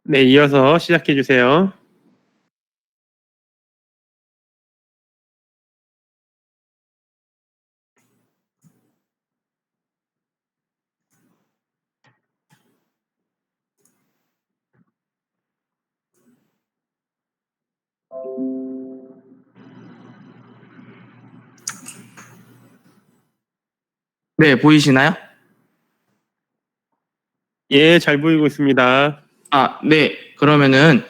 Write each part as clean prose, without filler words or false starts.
네, 이어서 시작해 주세요. 네, 보이시나요? 예, 잘 보이고 있습니다. 네. 그러면은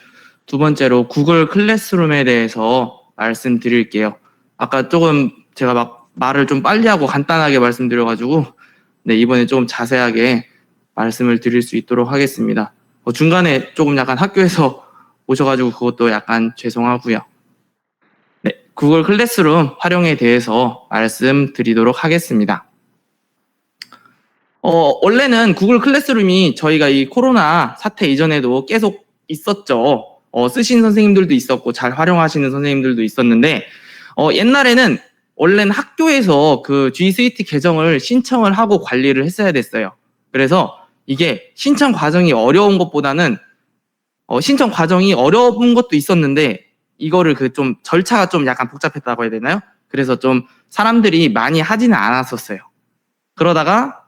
두 번째로 구글 클래스룸에 대해서 말씀드릴게요. 아까 조금 제가 막 말을 좀 빨리 하고 간단하게 말씀드려가지고, 네, 이번에 좀 자세하게 말씀을 드릴 수 있도록 하겠습니다. 중간에 조금 약간 학교에서 오셔가지고 그것도 약간 죄송하고요. 네, 구글 클래스룸 활용에 대해서 말씀드리도록 하겠습니다. 원래는 구글 클래스룸이 저희가 이 코로나 사태 이전에도 계속 있었죠. 쓰신 선생님들도 있었고, 잘 활용하시는 선생님들도 있었는데, 옛날에는 원래는 학교에서 그 G Suite 계정을 신청을 하고 관리를 했어야 됐어요. 그래서 이게 신청 과정이 어려운 것보다는, 신청 과정이 어려운 것도 있었는데, 이거를 그 좀 절차가 좀 약간 복잡했다고 해야 되나요? 그래서 좀 사람들이 많이 하지는 않았었어요. 그러다가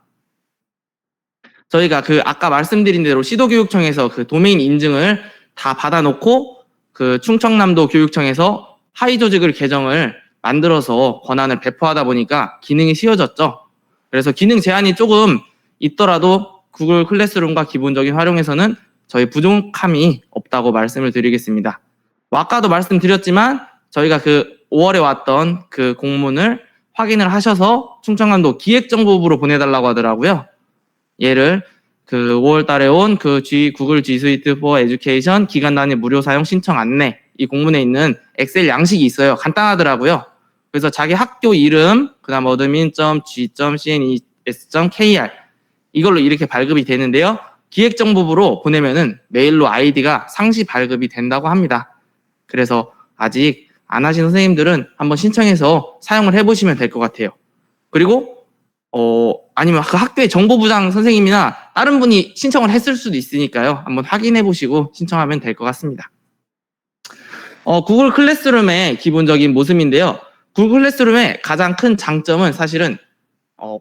저희가 그 아까 말씀드린 대로 시도교육청에서 그 도메인 인증을 다 받아놓고 그 충청남도 교육청에서 하위조직을 개정을 만들어서 권한을 배포하다 보니까 기능이 쉬워졌죠. 그래서 기능 제한이 조금 있더라도 구글 클래스룸과 기본적인 활용에서는 저희 부족함이 없다고 말씀을 드리겠습니다. 아까도 말씀드렸지만 저희가 그 5월에 왔던 그 공문을 확인을 하셔서 충청남도 기획정보부로 보내달라고 하더라고요. 얘를 그 5월 달에 온 그 구글 G Suite for Education 기간 단위 무료 사용 신청 안내, 이 공문에 있는 엑셀 양식이 있어요. 간단하더라고요. 그래서 자기 학교 이름, 그다음 admin.g.cnes.kr 이걸로 이렇게 발급이 되는데요. 기획정보부로 보내면은 메일로 아이디가 상시 발급이 된다고 합니다. 그래서 아직 안 하신 선생님들은 한번 신청해서 사용을 해보시면 될 것 같아요. 그리고 아니면 그 학교의 정보부장 선생님이나 다른 분이 신청을 했을 수도 있으니까요. 한번 확인해 보시고 신청하면 될 것 같습니다. 구글 클래스룸의 기본적인 모습인데요. 구글 클래스룸의 가장 큰 장점은 사실은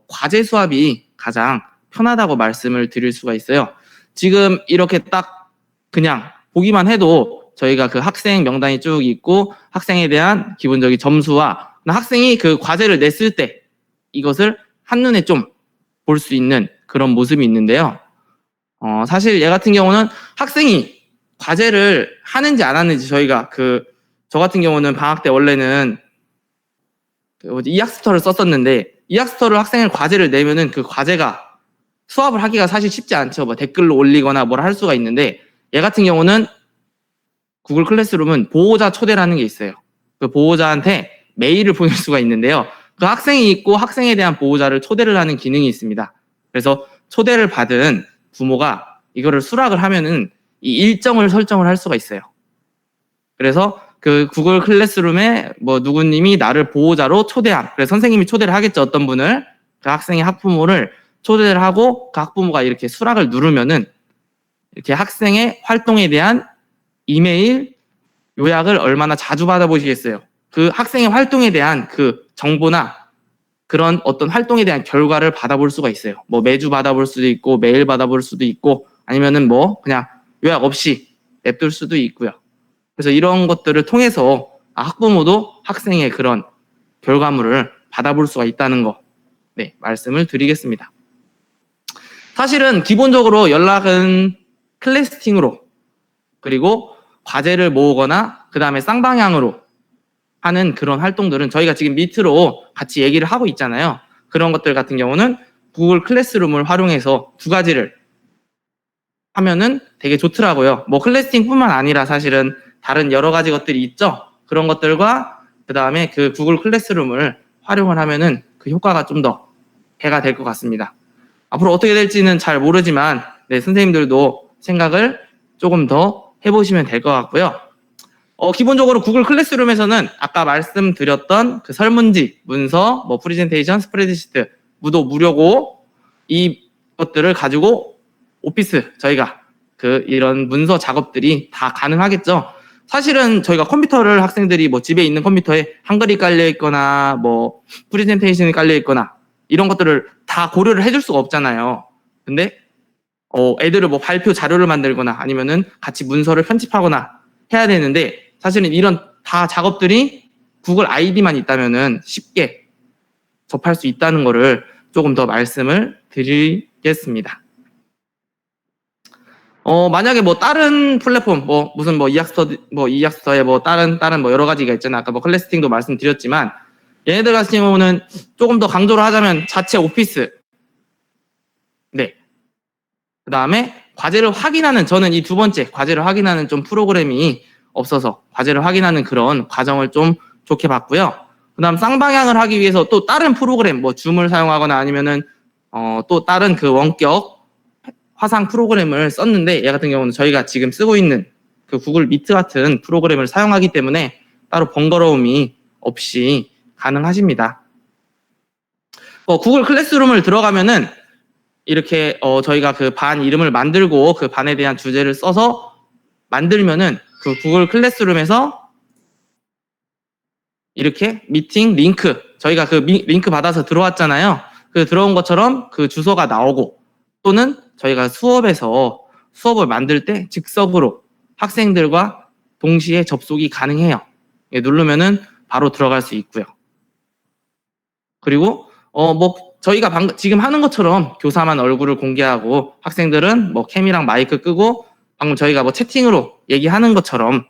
과제 수합이 가장 편하다고 말씀을 드릴 수가 있어요. 지금 이렇게 딱 그냥 보기만 해도 저희가 그 학생 명단이 쭉 있고 학생에 대한 기본적인 점수와 학생이 그 과제를 냈을 때 이것을 한눈에 좀 볼 수 있는 그런 모습이 있는데요. 사실 얘 같은 경우는 학생이 과제를 하는지 안 하는지 저희가 저 같은 경우는 방학 때 원래는 이학스터를 썼었는데 이학스터를 학생을 과제를 내면은 그 과제가 수합을 하기가 사실 쉽지 않죠. 뭐 댓글로 올리거나 뭘 할 수가 있는데 얘 같은 경우는 구글 클래스룸은 보호자 초대라는 게 있어요. 그 보호자한테 메일을 보낼 수가 있는데요. 그 학생이 있고 학생에 대한 보호자를 초대를 하는 기능이 있습니다. 그래서 초대를 받은 부모가 이거를 수락을 하면은 이 일정을 설정을 할 수가 있어요. 그래서 그 구글 클래스룸에 뭐 누구님이 나를 보호자로 초대함. 그래서 선생님이 초대를 하겠죠. 어떤 분을. 그 학생의 학부모를 초대를 하고 그 학부모가 이렇게 수락을 누르면은 이렇게 학생의 활동에 대한 이메일 요약을 얼마나 자주 받아보시겠어요. 그 학생의 활동에 대한 그 정보나 그런 어떤 활동에 대한 결과를 받아볼 수가 있어요. 뭐 매주 받아볼 수도 있고 매일 받아볼 수도 있고 아니면은 뭐 그냥 요약 없이 냅둘 수도 있고요. 그래서 이런 것들을 통해서 학부모도 학생의 그런 결과물을 받아볼 수가 있다는 거, 네, 말씀을 드리겠습니다. 사실은 기본적으로 연락은 클래스팅으로 그리고 과제를 모으거나 그 다음에 쌍방향으로 하는 그런 활동들은 저희가 지금 밑으로 같이 얘기를 하고 있잖아요. 그런 것들 같은 경우는 구글 클래스룸을 활용해서 두 가지를 하면은 되게 좋더라고요. 뭐 클래스팅뿐만 아니라 사실은 다른 여러 가지 것들이 있죠. 그런 것들과 그 다음에 그 구글 클래스룸을 활용을 하면은 그 효과가 좀 더 배가 될 것 같습니다. 앞으로 어떻게 될지는 잘 모르지만 네, 선생님들도 생각을 조금 더 해보시면 될 것 같고요. 기본적으로 구글 클래스룸에서는 아까 말씀드렸던 그 설문지, 문서, 뭐 프레젠테이션, 스프레드시트 모두 무료고 이 것들을 가지고 오피스 저희가 이런 문서 작업들이 다 가능하겠죠. 사실은 저희가 컴퓨터를 학생들이 뭐 집에 있는 컴퓨터에 한글이 깔려 있거나 뭐 프레젠테이션이 깔려 있거나 이런 것들을 다 고려를 해줄 수가 없잖아요. 근데 애들을 뭐 발표 자료를 만들거나 아니면은 같이 문서를 편집하거나 해야 되는데 사실은 이런 다 작업들이 구글 아이디만 있다면은 쉽게 접할 수 있다는 거를 조금 더 말씀을 드리겠습니다. 만약에 뭐 다른 플랫폼, 무슨 이학스터에 뭐 다른 뭐 여러 가지가 있잖아요. 아까 뭐 클래스팅도 말씀드렸지만, 얘네들 같은 경우는 조금 더 강조를 하자면 자체 오피스. 네. 그 다음에 과제를 확인하는, 저는 이 두 번째 과제를 확인하는 좀 프로그램이 없어서 과제를 확인하는 그런 과정을 좀 좋게 봤고요. 그 다음 쌍방향을 하기 위해서 또 다른 프로그램, 뭐 줌을 사용하거나 아니면은, 또 다른 그 원격 화상 프로그램을 썼는데 얘 같은 경우는 저희가 지금 쓰고 있는 그 구글 미트 같은 프로그램을 사용하기 때문에 따로 번거로움이 없이 가능하십니다. 구글 클래스룸을 들어가면은 이렇게 저희가 그 반 이름을 만들고 그 반에 대한 주제를 써서 만들면은 그 구글 클래스룸에서 이렇게 미팅 링크, 저희가 그 링크 받아서 들어왔잖아요. 그 들어온 것처럼 그 주소가 나오고 또는 저희가 수업을 만들 때 즉석으로 학생들과 동시에 접속이 가능해요. 누르면은 바로 들어갈 수 있고요. 그리고 뭐 저희가 지금 하는 것처럼 교사만 얼굴을 공개하고 학생들은 뭐 캠이랑 마이크 끄고 방금 저희가 뭐 채팅으로 얘기하는 것처럼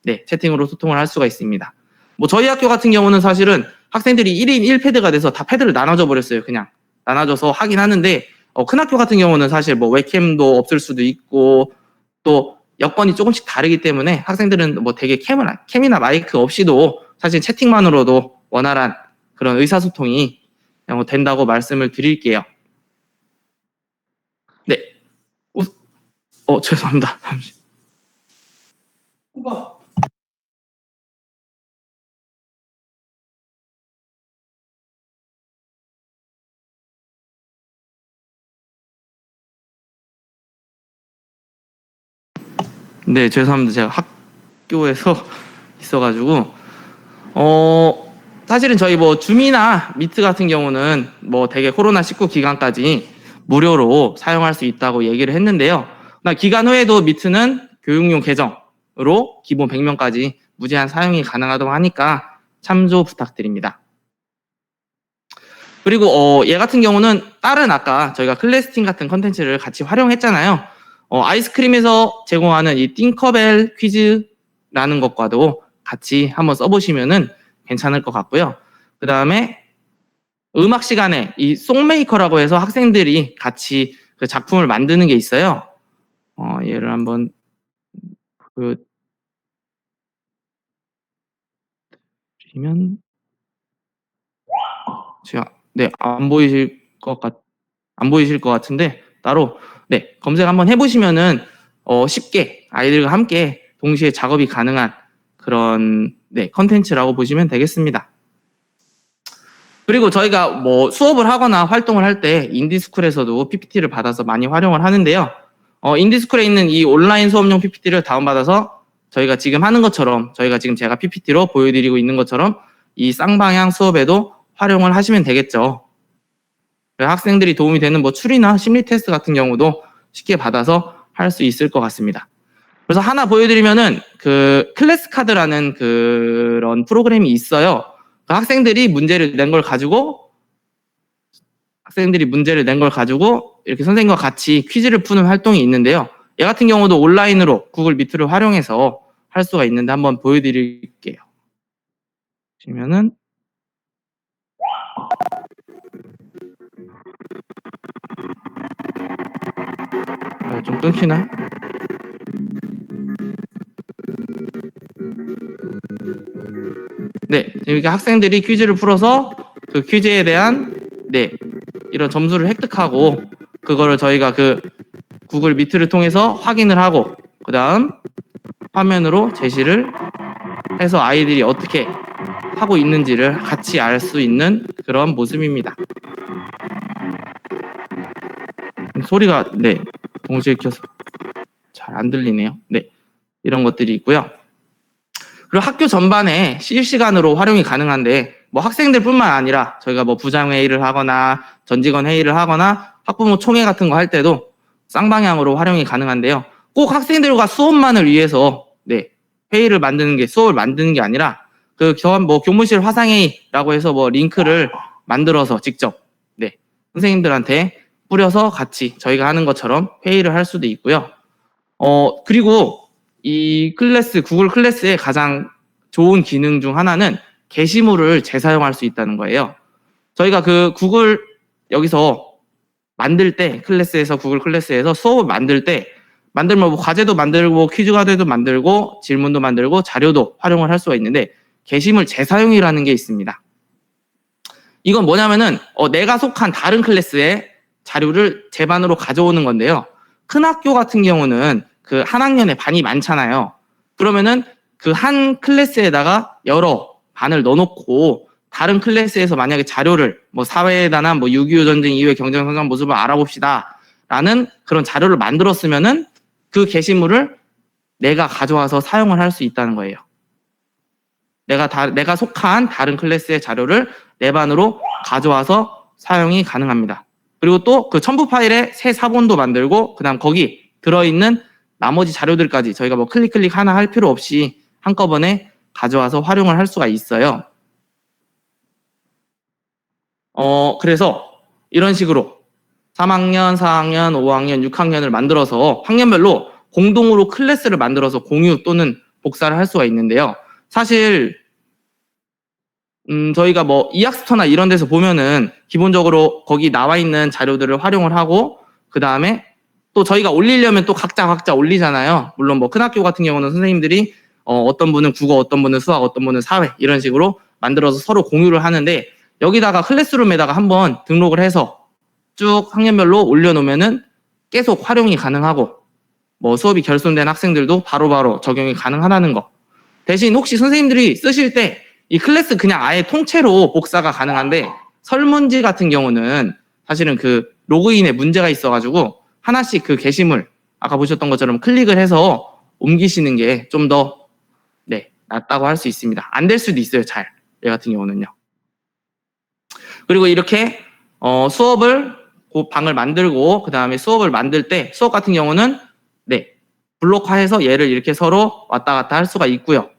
네, 채팅으로 소통을 할 수가 있습니다. 뭐 저희 학교 같은 경우는 사실은 학생들이 1인 1패드가 돼서 다 패드를 나눠줘 버렸어요. 그냥 나눠줘서 하긴 하는데 큰 학교 같은 경우는 사실 뭐 웹캠도 없을 수도 있고 또 여건이 조금씩 다르기 때문에 학생들은 뭐 되게 캠이나 마이크 없이도 사실 채팅만으로도 원활한 그런 의사소통이 된다고 말씀을 드릴게요. 네. 죄송합니다. 잠시. 네, 죄송합니다. 제가 학교에서 있어가지고 사실은 저희 뭐 줌이나 미트 같은 경우는 뭐 되게 코로나19 기간까지 무료로 사용할 수 있다고 얘기를 했는데요. 기간 후에도 미트는 교육용 계정으로 기본 100명까지 무제한 사용이 가능하다고 하니까 참조 부탁드립니다. 그리고 얘 같은 경우는 다른 아까 저희가 클래스팅 같은 컨텐츠를 같이 활용했잖아요. 아이스크림에서 제공하는 이 띵커벨 퀴즈라는 것과도 같이 한번 써보시면은 괜찮을 것 같고요. 그 다음에 음악 시간에 이 송메이커라고 해서 학생들이 같이 그 작품을 만드는 게 있어요. 얘를 한번 보시면 제가 안 보이실 것 같은데 따로 검색 한번 해보시면은 쉽게 아이들과 함께 동시에 작업이 가능한 그런 컨텐츠라고 보시면 되겠습니다. 그리고 저희가 뭐 수업을 하거나 활동을 할 때 인디스쿨에서도 PPT를 받아서 많이 활용을 하는데요. 인디스쿨에 있는 이 온라인 수업용 PPT를 다운받아서 저희가 지금 하는 것처럼 제가 PPT로 보여드리고 있는 것처럼 이 쌍방향 수업에도 활용을 하시면 되겠죠. 학생들이 도움이 되는 뭐 추리나 심리 테스트 같은 경우도 쉽게 받아서 할 수 있을 것 같습니다. 그래서 하나 보여드리면은 그 클래스 카드라는 그런 프로그램이 있어요. 학생들이 문제를 낸 걸 가지고 이렇게 선생님과 같이 퀴즈를 푸는 활동이 있는데요. 얘 같은 경우도 온라인으로 구글 미트를 활용해서 할 수가 있는데 한번 보여드릴게요. 보시면은 좀 끊기나? 네, 이렇게 학생들이 퀴즈를 풀어서 그 퀴즈에 대한 이런 점수를 획득하고 그거를 저희가 그 구글 미트를 통해서 확인을 하고 그 다음 화면으로 제시를 해서 아이들이 어떻게 하고 있는지를 같이 알 수 있는 그런 모습입니다. 소리가 동시에 켜서 자 안 들리네요. 네. 이런 것들이 있고요. 그리고 학교 전반에 실시간으로 활용이 가능한데 뭐 학생들뿐만 아니라 저희가 뭐 부장회의를 하거나 전직원 회의를 하거나 학부모 총회 같은 거 할 때도 쌍방향으로 활용이 가능한데요. 꼭 학생들과 수업만을 위해서 네, 회의를 만드는 게 수업을 만드는 게 아니라 뭐 교무실 화상회의라고 해서 뭐 링크를 만들어서 직접 네, 선생님들한테 뿌려서 같이 저희가 하는 것처럼 회의를 할 수도 있고요. 그리고 이 구글 클래스의 가장 좋은 기능 중 하나는 게시물을 재사용할 수 있다는 거예요. 저희가 구글 여기서 만들 때 구글 클래스에서 수업을 만들 때 만들면 뭐 과제도 만들고 퀴즈 과제도 만들고 질문도 만들고 자료도 활용을 할 수가 있는데 게시물 재사용이라는 게 있습니다. 이건 뭐냐면은 내가 속한 다른 클래스의 자료를 제 반으로 가져오는 건데요. 큰 학교 같은 경우는 한 학년에 반이 많잖아요. 그러면은 한 클래스에다가 여러 반을 넣어놓고 다른 클래스에서 만약에 자료를 뭐 사회에 관한 뭐 6.25 전쟁 이후의 경제성장 모습을 알아봅시다 라는 그런 자료를 만들었으면은 그 게시물을 내가 가져와서 사용을 할 수 있다는 거예요. 내가 속한 다른 클래스의 자료를 내 반으로 가져와서 사용이 가능합니다. 그리고 또 첨부 파일에 새 사본도 만들고 그다음 거기 들어있는 나머지 자료들까지 저희가 뭐 클릭 하나 할 필요 없이 한꺼번에 가져와서 활용을 할 수가 있어요. 그래서 이런 식으로 3학년, 4학년, 5학년, 6학년을 만들어서 학년별로 공동으로 클래스를 만들어서 공유 또는 복사를 할 수가 있는데요. 사실 저희가 뭐 이학스터나 이런 데서 보면은 기본적으로 거기 나와 있는 자료들을 활용을 하고 그 다음에 또 저희가 올리려면 또 각자 올리잖아요. 물론 뭐 큰 학교 같은 경우는 선생님들이 어떤 분은 국어, 어떤 분은 수학, 어떤 분은 사회 이런 식으로 만들어서 서로 공유를 하는데 여기다가 클래스룸에다가 한번 등록을 해서 쭉 학년별로 올려놓으면은 계속 활용이 가능하고 뭐 수업이 결손된 학생들도 바로바로 적용이 가능하다는 거. 대신 혹시 선생님들이 쓰실 때 이 클래스 그냥 아예 통째로 복사가 가능한데 설문지 같은 경우는 사실은 로그인에 문제가 있어가지고 하나씩 게시물 아까 보셨던 것처럼 클릭을 해서 옮기시는 게 좀 더 낫다고 할 수 있습니다. 안 될 수도 있어요. 얘 같은 경우는요. 그리고 이렇게 수업을 방을 만들고 그 다음에 수업을 만들 때 수업 같은 경우는 블록화해서 얘를 이렇게 서로 왔다 갔다 할 수가 있고요.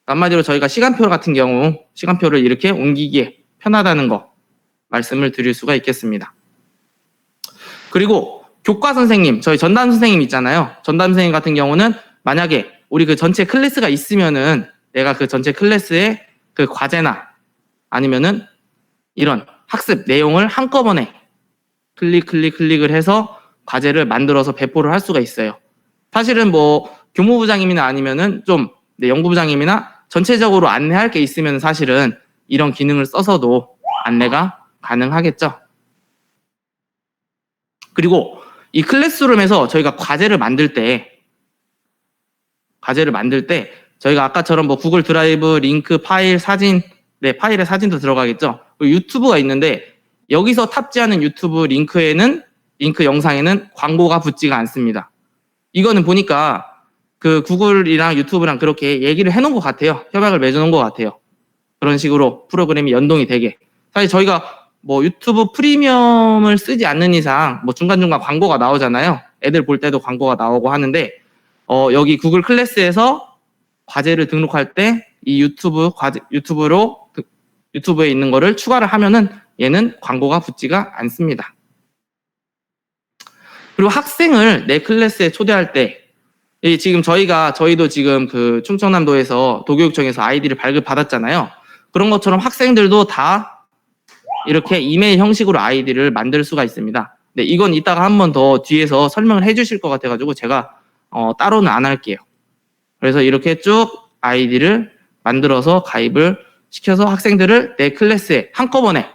한마디로 저희가 시간표 같은 경우 시간표를 이렇게 옮기기에 편하다는 거 말씀을 드릴 수가 있겠습니다. 그리고 교과 선생님, 저희 전담 선생님 있잖아요. 전담 선생님 같은 경우는 만약에 우리 전체 클래스가 있으면은 내가 전체 클래스의 과제나 아니면은 이런 학습 내용을 한꺼번에 클릭을 해서 과제를 만들어서 배포를 할 수가 있어요. 사실은 뭐 교무부장님이나 아니면은 좀 연구부장님이나 전체적으로 안내할 게 있으면 사실은 이런 기능을 써서도 안내가 가능하겠죠. 그리고 이 클래스룸에서 저희가 과제를 만들 때 저희가 아까처럼 뭐 구글 드라이브, 링크, 파일, 사진, 파일에 사진도 들어가겠죠. 그리고 유튜브가 있는데 여기서 탑재하는 유튜브 링크 영상에는 광고가 붙지가 않습니다. 이거는 보니까 구글이랑 유튜브랑 그렇게 얘기를 해놓은 것 같아요. 협약을 맺어놓은 것 같아요. 그런 식으로 프로그램이 연동이 되게. 사실 저희가 뭐 유튜브 프리미엄을 쓰지 않는 이상 뭐 중간중간 광고가 나오잖아요. 애들 볼 때도 광고가 나오고 하는데 여기 구글 클래스에서 과제를 등록할 때 이 유튜브에 있는 거를 추가를 하면은 얘는 광고가 붙지가 않습니다. 그리고 학생을 내 클래스에 초대할 때 지금 저희도 지금 충청남도에서 도교육청에서 아이디를 발급받았잖아요. 그런 것처럼 학생들도 다 이렇게 이메일 형식으로 아이디를 만들 수가 있습니다. 네, 이건 이따가 한 번 더 뒤에서 설명을 해주실 것 같아가지고 제가 따로는 안 할게요. 그래서 이렇게 쭉 아이디를 만들어서 가입을 시켜서 학생들을 내 클래스에 한꺼번에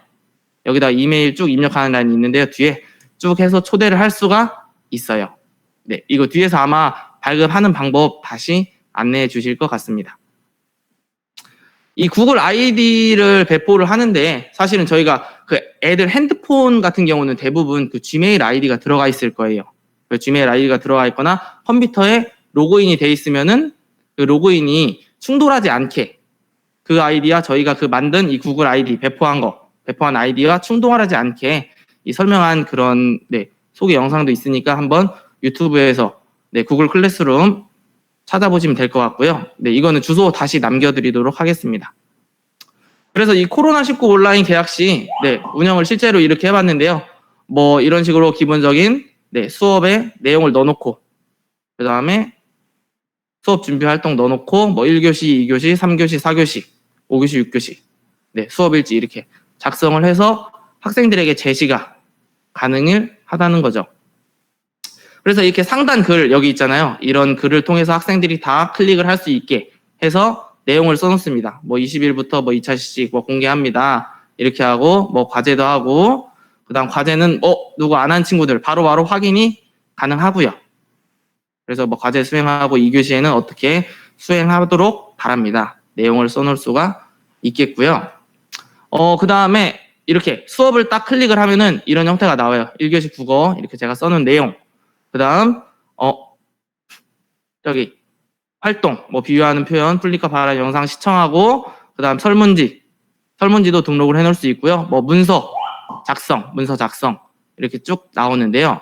여기다 이메일 쭉 입력하는 라인이 있는데요. 뒤에 쭉 해서 초대를 할 수가 있어요. 네, 이거 뒤에서 아마 발급하는 방법 다시 안내해 주실 것 같습니다. 이 구글 아이디를 배포를 하는데 사실은 저희가 애들 핸드폰 같은 경우는 대부분 Gmail 아이디가 들어가 있을 거예요. 그 지메일 아이디가 들어가 있거나 컴퓨터에 로그인이 돼 있으면은 그 로그인이 충돌하지 않게 그 아이디와 저희가 그 만든 이 구글 아이디 배포한 아이디와 충돌하지 않게 이 설명한 그런 소개 영상도 있으니까 한번 유튜브에서 구글 클래스룸 찾아보시면 될 것 같고요. 이거는 주소 다시 남겨드리도록 하겠습니다. 그래서 이 코로나19 온라인 개학 시 운영을 실제로 이렇게 해봤는데요. 뭐 이런 식으로 기본적인 수업의 내용을 넣어놓고 그 다음에 수업 준비 활동 넣어놓고 뭐 1교시, 2교시, 3교시, 4교시, 5교시, 6교시 수업 일지 이렇게 작성을 해서 학생들에게 제시가 가능하다는 거죠. 그래서 이렇게 상단 글 여기 있잖아요. 이런 글을 통해서 학생들이 다 클릭을 할 수 있게 해서 내용을 써놓습니다. 뭐 20일부터 뭐 2차 시식 뭐 공개합니다. 이렇게 하고 뭐 과제도 하고 그다음 과제는 누구 안 한 친구들 바로바로 확인이 가능하고요. 그래서 뭐 과제 수행하고 2교시에는 어떻게 수행하도록 바랍니다. 내용을 써놓을 수가 있겠고요. 그 다음에 이렇게 수업을 딱 클릭을 하면은 이런 형태가 나와요. 1교시 국어 이렇게 제가 써놓은 내용. 그 다음 저기 활동 뭐 비유하는 표현 플리커 발화 영상 시청하고 그 다음 설문지도 등록을 해놓을 수 있고요. 뭐 문서 작성 이렇게 쭉 나오는데요.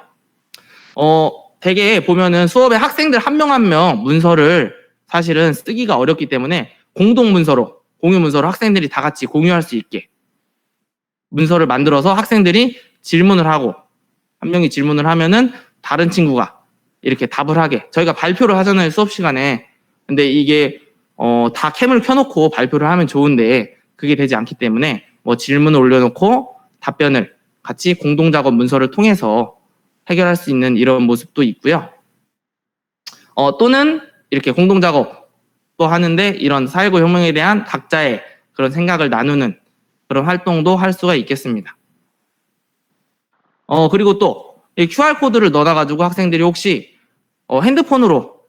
되게 보면은 수업에 학생들 한 명 한 명 문서를 사실은 쓰기가 어렵기 때문에 공유 문서로 학생들이 다 같이 공유할 수 있게 문서를 만들어서 학생들이 질문을 하고 한 명이 질문을 하면은 다른 친구가 이렇게 답을 하게 저희가 발표를 하잖아요 수업 시간에. 근데 이게 다 캠을 켜놓고 발표를 하면 좋은데 그게 되지 않기 때문에 뭐 질문을 올려놓고 답변을 같이 공동작업 문서를 통해서 해결할 수 있는 이런 모습도 있고요. 또는 이렇게 공동작업도 하는데 이런 4.19 혁명에 대한 각자의 그런 생각을 나누는 그런 활동도 할 수가 있겠습니다. 그리고 또 이 QR코드를 넣어놔가지고 학생들이 혹시 핸드폰으로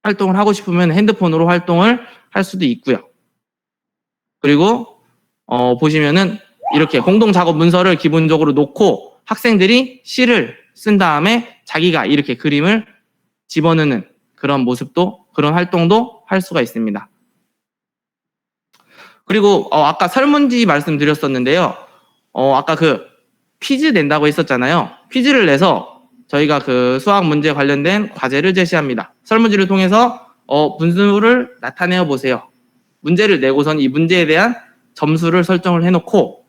활동을 하고 싶으면 핸드폰으로 활동을 할 수도 있고요. 그리고 보시면은 이렇게 공동작업 문서를 기본적으로 놓고 학생들이 시를 쓴 다음에 자기가 이렇게 그림을 집어넣는 그런 모습도 그런 활동도 할 수가 있습니다. 그리고 아까 설문지 말씀드렸었는데요. 아까 그 퀴즈 낸다고 했었잖아요. 퀴즈를 내서 저희가 그 수학 문제 관련된 과제를 제시합니다. 설문지를 통해서 분수를 나타내어 보세요. 문제를 내고선 이 문제에 대한 점수를 설정을 해놓고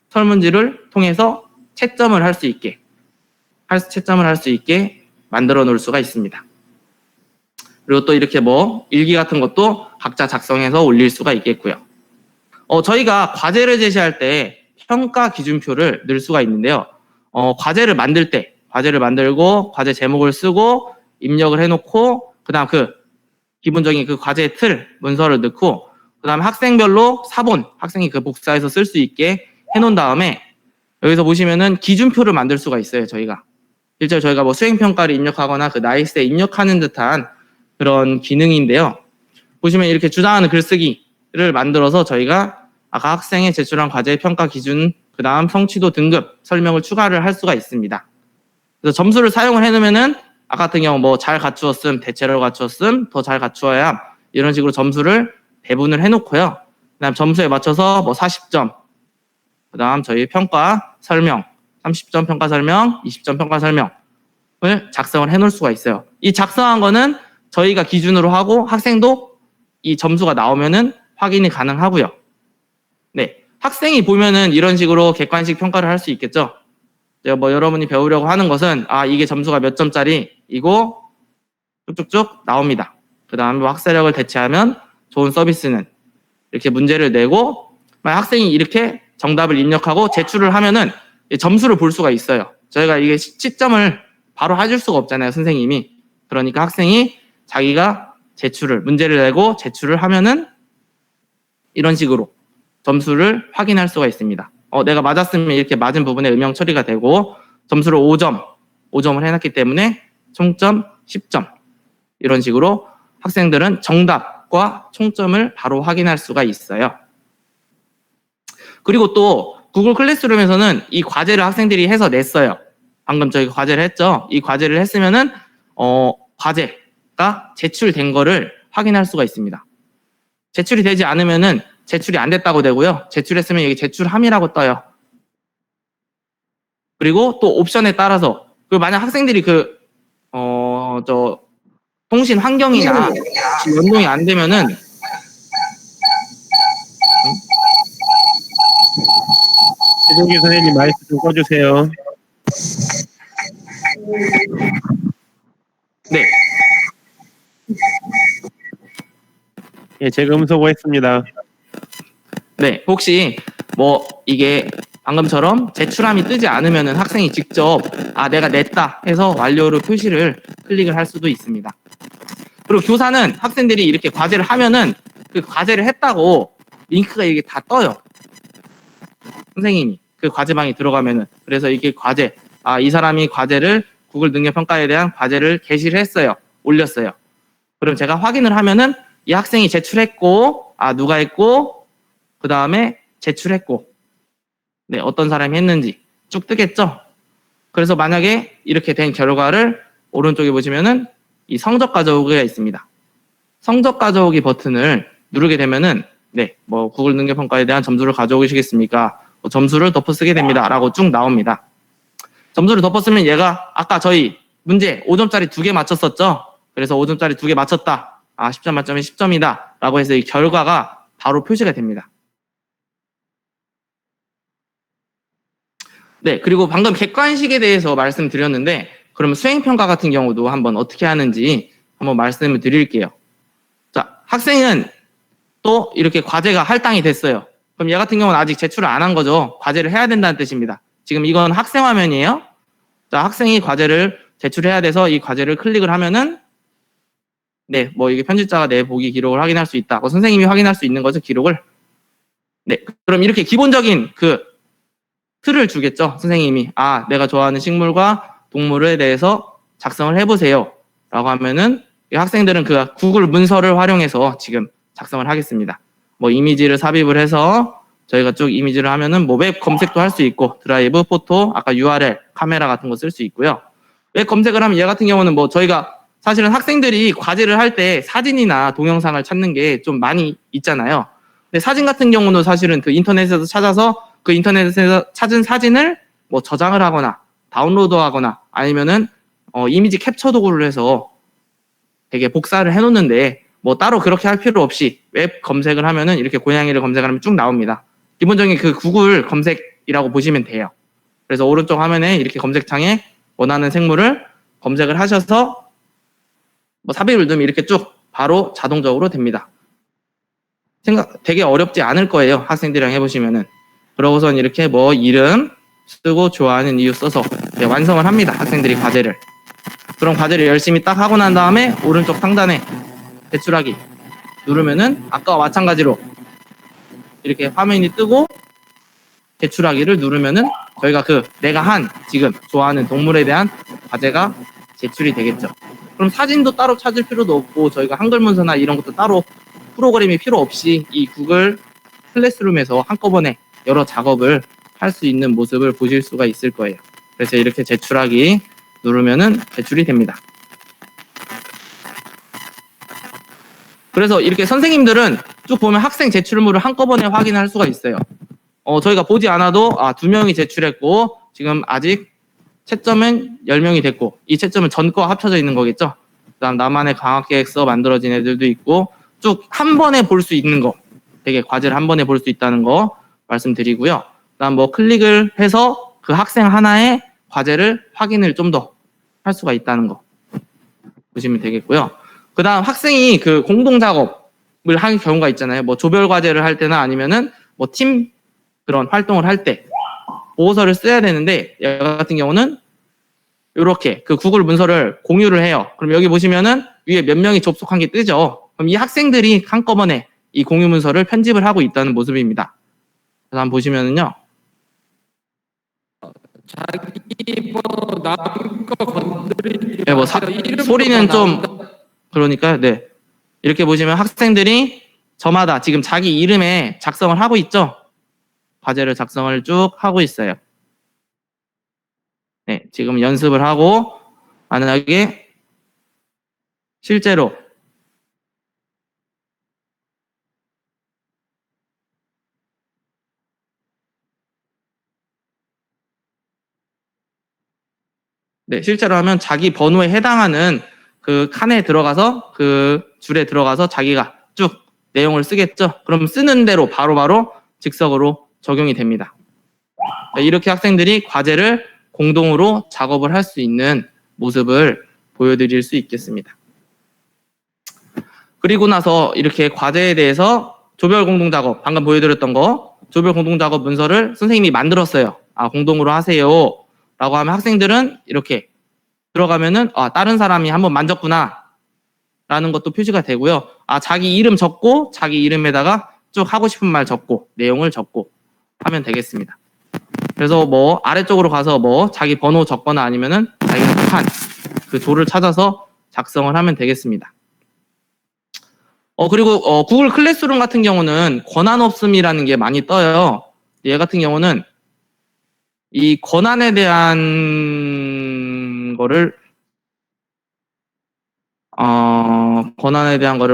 설문지를 통해서 채점을 할 수 있게 만들어 놓을 수가 있습니다. 그리고 또 이렇게 뭐 일기 같은 것도 각자 작성해서 올릴 수가 있겠고요. 저희가 과제를 제시할 때 평가 기준표를 넣을 수가 있는데요. 과제를 만들고 과제 제목을 쓰고 입력을 해놓고 그다음 그 기본적인 그 과제의 틀 문서를 넣고 그다음 학생별로 사본 학생이 그 복사해서 쓸 수 있게 해놓은 다음에 여기서 보시면은 기준표를 만들 수가 있어요. 실제로 저희가 뭐 수행평가를 입력하거나 그 나이스에 입력하는 듯한 그런 기능인데요. 보시면 이렇게 주장하는 글쓰기를 만들어서 저희가 아까 학생의 제출한 과제의 평가 기준, 그 다음 성취도 등급 설명을 추가를 할 수가 있습니다. 그래서 점수를 사용을 해놓으면은 아까 같은 경우 뭐 잘 갖추었음, 대체로 갖추었음, 더 잘 갖추어야 함 이런 식으로 점수를 배분을 해놓고요. 그다음 점수에 맞춰서 뭐 40점, 그다음 저희 평가 설명, 30점 평가 설명, 20점 평가 설명을 작성을 해놓을 수가 있어요. 이 작성한 거는 저희가 기준으로 하고 학생도 이 점수가 나오면은 확인이 가능하고요. 학생이 보면은 이런 식으로 객관식 평가를 할 수 있겠죠. 뭐 여러분이 배우려고 하는 것은 이게 점수가 몇 점짜리이고 쭉쭉쭉 나옵니다. 그 다음에 뭐 학사력을 대체하면 좋은 서비스는 이렇게 문제를 내고 학생이 이렇게 정답을 입력하고 제출을 하면은 점수를 볼 수가 있어요. 저희가 이게 시점을 바로 해줄 수가 없잖아요, 선생님이. 그러니까 학생이 자기가 문제를 내고 제출을 하면은 이런 식으로 점수를 확인할 수가 있습니다. 내가 맞았으면 이렇게 맞은 부분에 음영 처리가 되고 점수를 5점을 해놨기 때문에 총점 10점 이런 식으로 학생들은 정답과 총점을 바로 확인할 수가 있어요. 그리고 또 구글 클래스룸에서는 이 과제를 학생들이 해서 냈어요. 방금 저희가 과제를 했죠. 이 과제를 했으면은 과제가 제출된 거를 확인할 수가 있습니다. 제출이 되지 않으면은 제출이 안 됐다고 되고요. 제출했으면 여기 제출함이라고 떠요. 그리고 또 옵션에 따라서 만약 학생들이 통신 환경이나 연동이 안 되면은 최종기 선생님 마이크 좀 꺼주세요. 네. 예, 재검소고했습니다. 네, 혹시 이게 방금처럼 제출함이 뜨지 않으면은 학생이 직접 내가 냈다 해서 완료로 표시를 클릭을 할 수도 있습니다. 그리고 교사는 학생들이 이렇게 과제를 하면은 그 과제를 했다고 링크가 이게 다 떠요. 선생님이 그 과제방에 들어가면은. 그래서 이게 과제, 이 사람이 과제를 구글 능력 평가에 대한 과제를 게시를 했어요. 올렸어요. 그럼 제가 확인을 하면은 이 학생이 제출했고, 누가 했고, 그 다음에 제출했고, 네, 어떤 사람이 했는지 쭉 뜨겠죠? 그래서 만약에 이렇게 된 결과를 오른쪽에 보시면은 이 성적 가져오기가 있습니다. 성적 가져오기 버튼을 누르게 되면은, 네, 구글 능력 평가에 대한 점수를 가져오시겠습니까? 점수를 덮어쓰게 됩니다. 라고 쭉 나옵니다. 점수를 덮었으면 얘가 아까 저희 문제 5점짜리 2개 맞췄었죠? 그래서 5점짜리 2개 맞췄다. 10점 만점에 10점이다. 라고 해서 이 결과가 바로 표시가 됩니다. 네, 그리고 방금 객관식에 대해서 말씀드렸는데, 그러면 수행평가 같은 경우도 한번 어떻게 하는지 한번 말씀을 드릴게요. 자, 학생은 또 이렇게 과제가 할당이 됐어요. 그럼 얘 같은 경우는 아직 제출을 안 한 거죠. 과제를 해야 된다는 뜻입니다. 지금 이건 학생 화면이에요. 자, 학생이 과제를 제출해야 돼서 이 과제를 클릭을 하면은 네, 이게 편집자가 내 보기 기록을 확인할 수 있다. 선생님이 확인할 수 있는 거죠, 기록을. 네, 그럼 이렇게 기본적인 틀을 주겠죠, 선생님이. 내가 좋아하는 식물과 동물에 대해서 작성을 해보세요. 라고 하면은 이 학생들은 그 구글 문서를 활용해서 지금 작성을 하겠습니다. 이미지를 삽입을 해서 저희가 쭉 이미지를 하면은 웹 검색도 할 수 있고 드라이브, 포토, 아까 URL, 카메라 같은 거 쓸 수 있고요. 웹 검색을 하면 얘 같은 경우는 저희가 사실은 학생들이 과제를 할 때 사진이나 동영상을 찾는 게 좀 많이 있잖아요. 근데 사진 같은 경우는 사실은 그 인터넷에서 찾아서 그 인터넷에서 찾은 사진을 저장을 하거나 다운로드 하거나 아니면은 이미지 캡처 도구를 해서 되게 복사를 해 놓는데 따로 그렇게 할 필요 없이 웹 검색을 하면은 이렇게 고양이를 검색하면 쭉 나옵니다. 기본적인 그 구글 검색이라고 보시면 돼요. 그래서 오른쪽 화면에 이렇게 검색창에 원하는 생물을 검색을 하셔서 삽입을 누르면 이렇게 쭉 바로 자동적으로 됩니다. 되게 어렵지 않을 거예요. 학생들이랑 해보시면은. 그러고선 이렇게 이름 쓰고 좋아하는 이유 써서 완성을 합니다. 학생들이 과제를. 그럼 과제를 열심히 딱 하고 난 다음에 오른쪽 상단에 제출하기 누르면은 아까와 마찬가지로 이렇게 화면이 뜨고 제출하기를 누르면은 저희가 내가 지금 좋아하는 동물에 대한 과제가 제출이 되겠죠. 그럼 사진도 따로 찾을 필요도 없고 저희가 한글 문서나 이런 것도 따로 프로그램이 필요 없이 이 구글 클래스룸에서 한꺼번에 여러 작업을 할 수 있는 모습을 보실 수가 있을 거예요. 그래서 이렇게 제출하기 누르면은 제출이 됩니다. 그래서 이렇게 선생님들은 쭉 보면 학생 제출물을 한꺼번에 확인할 수가 있어요. 저희가 보지 않아도 2명이 제출했고 지금 아직 채점은 10명이 됐고 이 채점은 전 거와 합쳐져 있는 거겠죠. 그다음 나만의 강학계획서 만들어진 애들도 있고 쭉 한 번에 볼 수 있는 거, 되게 과제를 한 번에 볼 수 있다는 거 말씀드리고요. 그다음 클릭을 해서 그 학생 하나의 과제를 확인을 좀 더 할 수가 있다는 거 보시면 되겠고요. 그다음 학생이 공동 작업을 하는 경우가 있잖아요. 조별 과제를 할 때나 아니면은 팀 그런 활동을 할 때 보고서를 써야 되는데 얘 같은 경우는 이렇게 구글 문서를 공유를 해요. 그럼 여기 보시면은 위에 몇 명이 접속한 게 뜨죠. 그럼 이 학생들이 한꺼번에 이 공유 문서를 편집을 하고 있다는 모습입니다. 그래서 한번 보시면은요. 자기 남은 거 건드리지 네, 소리는 좀 그러니까 네. 이렇게 보시면 학생들이 저마다 지금 자기 이름에 작성을 하고 있죠. 과제를 작성을 쭉 하고 있어요. 네, 지금 연습을 하고 만약에 실제로 실제로 하면 자기 번호에 해당하는 그 칸에 들어가서 그 줄에 들어가서 자기가 쭉 내용을 쓰겠죠. 그럼 쓰는 대로 바로바로 즉석으로 적용이 됩니다. 이렇게 학생들이 과제를 공동으로 작업을 할 수 있는 모습을 보여드릴 수 있겠습니다. 그리고 나서 이렇게 과제에 대해서 조별 공동작업, 방금 보여드렸던 거, 조별 공동작업 문서를 선생님이 만들었어요. 공동으로 하세요. 라고 하면 학생들은 이렇게 들어가면은, 다른 사람이 한번 만졌구나. 라는 것도 표시가 되고요. 자기 이름 적고, 자기 이름에다가 쭉 하고 싶은 말 적고, 내용을 적고 하면 되겠습니다. 그래서 뭐, 아래쪽으로 가서 뭐, 자기 번호 적거나 아니면은 자기가 속한 그 조를 찾아서 작성을 하면 되겠습니다. 그리고 구글 클래스룸 같은 경우는 권한 없음이라는 게 많이 떠요. 얘 같은 경우는 이 권한에 대한 거를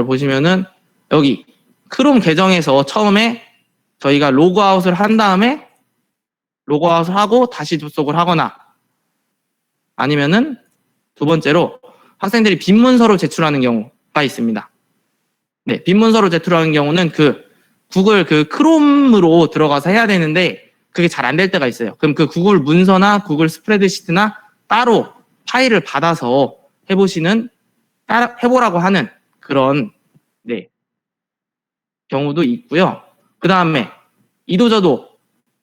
보시면은 여기 크롬 계정에서 처음에 저희가 로그아웃을 한 다음에 로그아웃을 하고 다시 접속을 하거나 아니면은 두 번째로 학생들이 빈 문서로 제출하는 경우가 있습니다. 네, 빈 문서로 제출하는 경우는 그 구글 그 크롬으로 들어가서 해야 되는데 그게 잘 안 될 때가 있어요. 그럼 그 구글 문서나 구글 스프레드시트나 따로 파일을 받아서 해보라고 하는 그런 경우도 있고요. 그 다음에 이도저도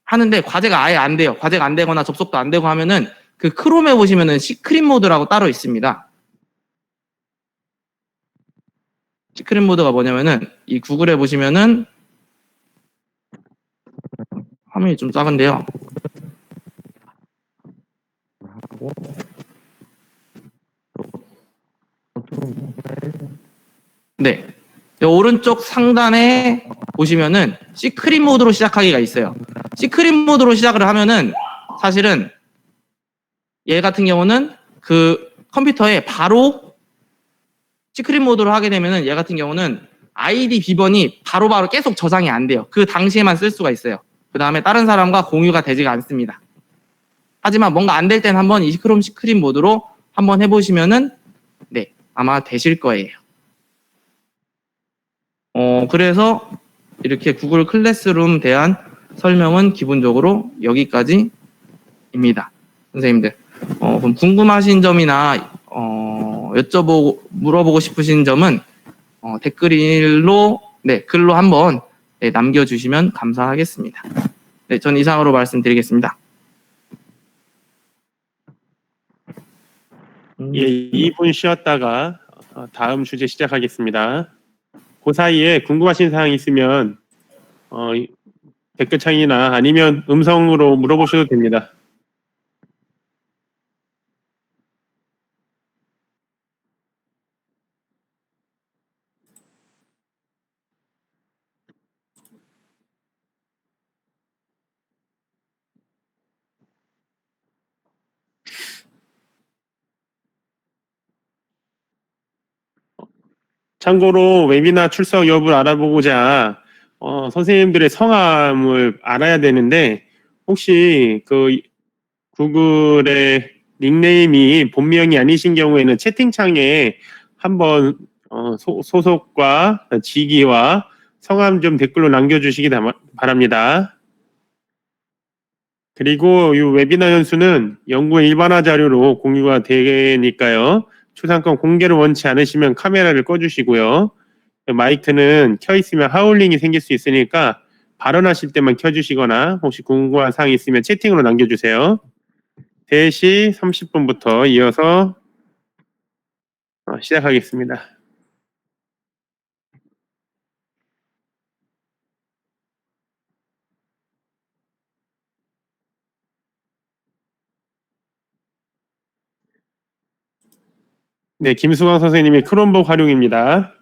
하는데 과제가 아예 안 돼요. 과제가 안 되거나 접속도 안 되고 하면은 그 크롬에 보시면은 시크릿 모드라고 따로 있습니다. 시크릿 모드가 뭐냐면은 이 구글에 보시면은 화면이 좀 작은데요. 네. 오른쪽 상단에 보시면은 시크릿 모드로 시작하기가 있어요. 시크릿 모드로 시작을 하면은 사실은 얘 같은 경우는 그 컴퓨터에 바로 시크릿 모드로 하게 되면은 얘 같은 경우는 아이디 비번이 바로바로 계속 저장이 안 돼요. 그 당시에만 쓸 수가 있어요. 그 다음에 다른 사람과 공유가 되지가 않습니다. 하지만 뭔가 안 될 땐 한번 이 크롬 시크릿 모드로 한번 해보시면은 아마 되실 거예요. 그래서 이렇게 구글 클래스룸 대한 설명은 기본적으로 여기까지입니다. 선생님들. 그럼 궁금하신 점이나 물어보고 싶으신 점은 댓글로 글로 한번 남겨주시면 감사하겠습니다. 전 이상으로 말씀드리겠습니다. 예, 2분 쉬었다가 다음 주제 시작하겠습니다. 그 사이에 궁금하신 사항 있으면 댓글창이나 아니면 음성으로 물어보셔도 됩니다. 참고로 웨비나 출석 여부를 알아보고자 선생님들의 성함을 알아야 되는데 혹시 그 구글의 닉네임이 본명이 아니신 경우에는 채팅창에 한번 소속과 직위와 성함 좀 댓글로 남겨주시기 바랍니다. 그리고 이 웨비나 연수는 연구의 일반화 자료로 공유가 되니까요. 초상권 공개를 원치 않으시면 카메라를 꺼주시고요. 마이크는 켜있으면 하울링이 생길 수 있으니까 발언하실 때만 켜주시거나 혹시 궁금한 사항이 있으면 채팅으로 남겨주세요. 3시 30분부터 이어서 시작하겠습니다. 네, 김수광 선생님의 크롬북 활용입니다.